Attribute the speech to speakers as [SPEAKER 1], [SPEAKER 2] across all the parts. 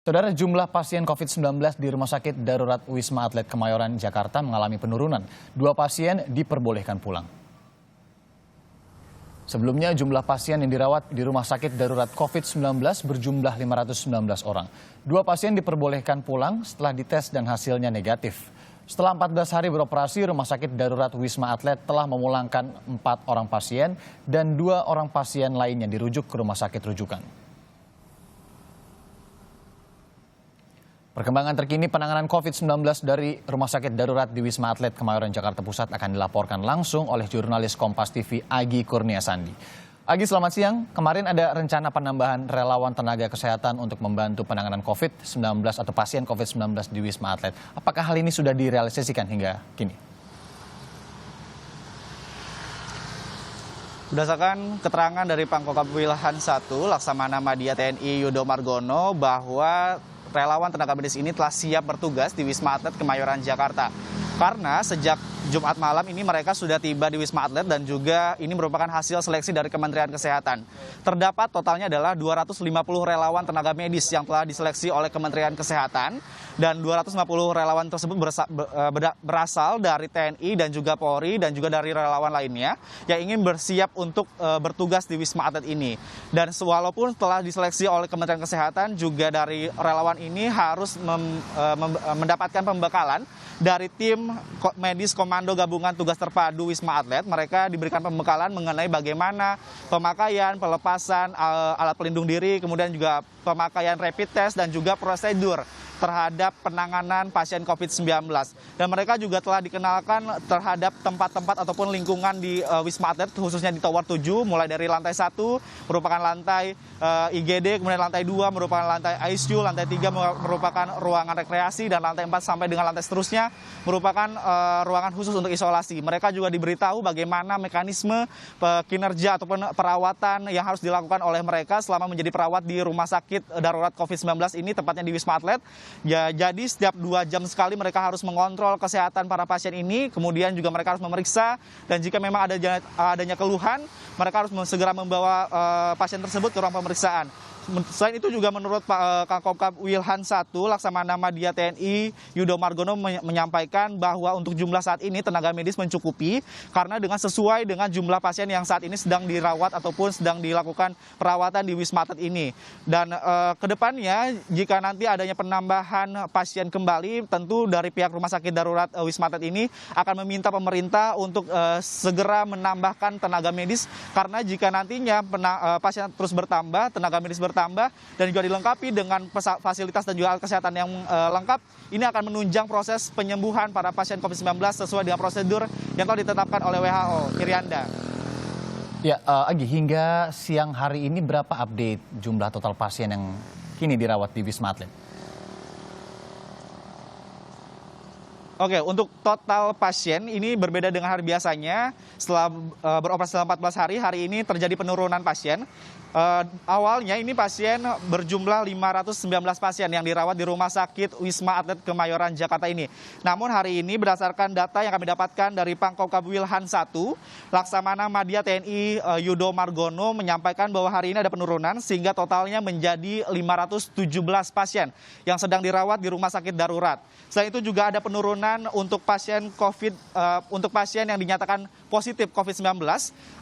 [SPEAKER 1] Saudara, jumlah pasien COVID-19 di Rumah Sakit Darurat Wisma Atlet Kemayoran, Jakarta mengalami penurunan. 2 pasien diperbolehkan pulang. Sebelumnya, jumlah pasien yang dirawat di Rumah Sakit Darurat COVID-19 berjumlah 519 orang. 2 pasien diperbolehkan pulang setelah dites dan hasilnya negatif. Setelah 14 hari beroperasi, Rumah Sakit Darurat Wisma Atlet telah memulangkan 4 orang pasien dan 2 orang pasien lainnya dirujuk ke rumah sakit rujukan. Perkembangan terkini penanganan COVID-19 dari Rumah Sakit Darurat di Wisma Atlet Kemayoran, Jakarta Pusat akan dilaporkan langsung oleh jurnalis Kompas TV Agi Kurniasandi. Agi, selamat siang. Kemarin ada rencana penambahan relawan tenaga kesehatan untuk membantu penanganan COVID-19 atau pasien COVID-19 di Wisma Atlet. Apakah hal ini sudah direalisasikan hingga kini?
[SPEAKER 2] Berdasarkan keterangan dari Pangkokap Wilhan 1, Laksamana Madya TNI Yudo Margono, bahwa relawan tenaga medis ini telah siap bertugas di Wisma Atlet Kemayoran, Jakarta. Karena sejak Jumat malam ini mereka sudah tiba di Wisma Atlet dan juga ini merupakan hasil seleksi dari Kementerian Kesehatan. Terdapat totalnya adalah 250 relawan tenaga medis yang telah diseleksi oleh Kementerian Kesehatan dan 250 relawan tersebut berasal dari TNI dan juga Polri dan juga dari relawan lainnya yang ingin bersiap untuk bertugas di Wisma Atlet ini. Dan walaupun telah diseleksi oleh Kementerian Kesehatan, juga dari relawan ini harus mendapatkan pembekalan dari tim medis Komando Gabungan Tugas Terpadu Wisma Atlet. Mereka diberikan pembekalan mengenai bagaimana pemakaian, pelepasan alat pelindung diri, kemudian juga pemakaian rapid test dan juga prosedur terhadap penanganan pasien COVID-19. Dan mereka juga telah dikenalkan terhadap tempat-tempat ataupun lingkungan di Wisma Atlet, khususnya di Tower 7, mulai dari lantai 1 merupakan lantai IGD, kemudian lantai 2 merupakan lantai ICU, lantai 3 merupakan ruangan rekreasi, dan lantai 4 sampai dengan lantai seterusnya merupakan ruangan khusus untuk isolasi. Mereka juga diberitahu bagaimana mekanisme kinerja ataupun perawatan yang harus dilakukan oleh mereka selama menjadi perawat di Rumah Sakit Darurat COVID-19 ini, tepatnya di Wisma Atlet. Ya, jadi setiap 2 jam sekali mereka harus mengontrol kesehatan para pasien ini, kemudian juga mereka harus memeriksa, dan jika memang adanya keluhan, mereka harus segera membawa pasien tersebut ke ruang pemeriksaan. Selain itu juga menurut Pak Pangkokap Wilhan 1, Laksamana Madya TNI Yudo Margono menyampaikan bahwa untuk jumlah saat ini tenaga medis mencukupi karena sesuai dengan jumlah pasien yang saat ini sedang dirawat ataupun sedang dilakukan perawatan di Wisma Atlet ini. Dan kedepannya jika nanti adanya penambahan pasien kembali, tentu dari pihak Rumah Sakit Darurat Wisma Atlet ini akan meminta pemerintah untuk segera menambahkan tenaga medis, karena jika nantinya pasien terus bertambah, tenaga medis bertambah, dan juga dilengkapi dengan fasilitas dan juga alat kesehatan yang lengkap, ini akan menunjang proses penyembuhan para pasien COVID-19 sesuai dengan prosedur yang telah ditetapkan oleh WHO. Irianda.
[SPEAKER 1] Ya, Agi, hingga siang hari ini berapa update jumlah total pasien yang kini dirawat di Wisma Atlet?
[SPEAKER 2] Oke, untuk total pasien ini berbeda dengan hari biasanya. Setelah beroperasi selama 14 hari, hari ini terjadi penurunan pasien. Awalnya ini pasien berjumlah 519 pasien yang dirawat di Rumah Sakit Wisma Atlet Kemayoran, Jakarta ini. Namun hari ini berdasarkan data yang kami dapatkan dari Pangkokap Wilhan 1, Laksamana Madya TNI Yudo Margono menyampaikan bahwa hari ini ada penurunan sehingga totalnya menjadi 517 pasien yang sedang dirawat di Rumah Sakit Darurat. Selain itu juga ada penurunan untuk pasien untuk pasien yang dinyatakan positif COVID-19.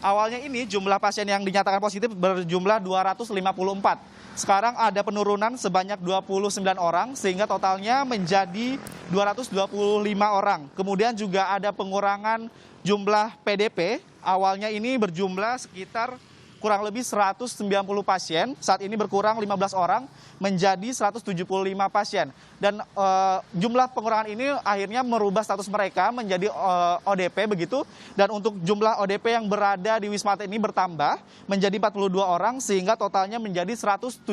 [SPEAKER 2] Awalnya ini jumlah pasien yang dinyatakan positif berjumlah 254. Sekarang ada penurunan sebanyak 29 orang sehingga totalnya menjadi 225 orang. Kemudian juga ada pengurangan jumlah PDP. Awalnya ini berjumlah sekitar kurang lebih 190 pasien, saat ini berkurang 15 orang menjadi 175 pasien. Dan jumlah pengurangan ini akhirnya merubah status mereka menjadi ODP begitu. Dan untuk jumlah ODP yang berada di Wisma Atlet ini bertambah menjadi 42 orang sehingga totalnya menjadi 117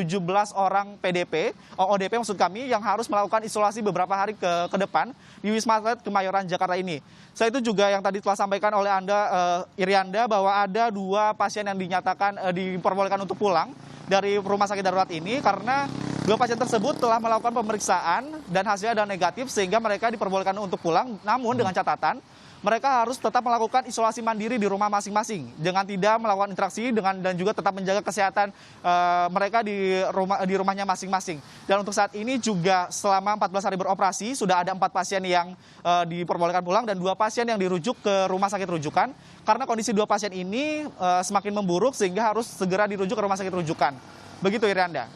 [SPEAKER 2] orang PDP, ODP maksud kami, yang harus melakukan isolasi beberapa hari ke depan di Wisma Atlet Kemayoran, Jakarta ini. Selain itu juga yang tadi telah sampaikan oleh Anda, Irianda, bahwa ada 2 pasien yang dinyatakan diperbolehkan untuk pulang dari Rumah Sakit Darurat ini karena 2 pasien tersebut telah melakukan pemeriksaan dan hasilnya adalah negatif sehingga mereka diperbolehkan untuk pulang. Namun dengan catatan mereka harus tetap melakukan isolasi mandiri di rumah masing-masing dengan tidak melakukan interaksi dan juga tetap menjaga kesehatan mereka di rumahnya masing-masing. Dan untuk saat ini juga selama 14 hari beroperasi sudah ada 4 pasien yang diperbolehkan pulang dan 2 pasien yang dirujuk ke rumah sakit rujukan karena kondisi 2 pasien ini semakin memburuk sehingga harus segera dirujuk ke rumah sakit rujukan. Begitu Irianda.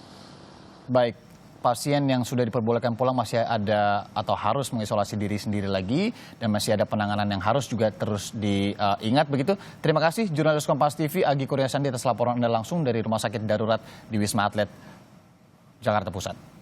[SPEAKER 1] Baik, pasien yang sudah diperbolehkan pulang masih ada atau harus mengisolasi diri sendiri lagi dan masih ada penanganan yang harus juga terus diingat begitu. Terima kasih jurnalis Kompas TV Agi Kurniasandi atas laporan Anda langsung dari Rumah Sakit Darurat di Wisma Atlet Jakarta Pusat.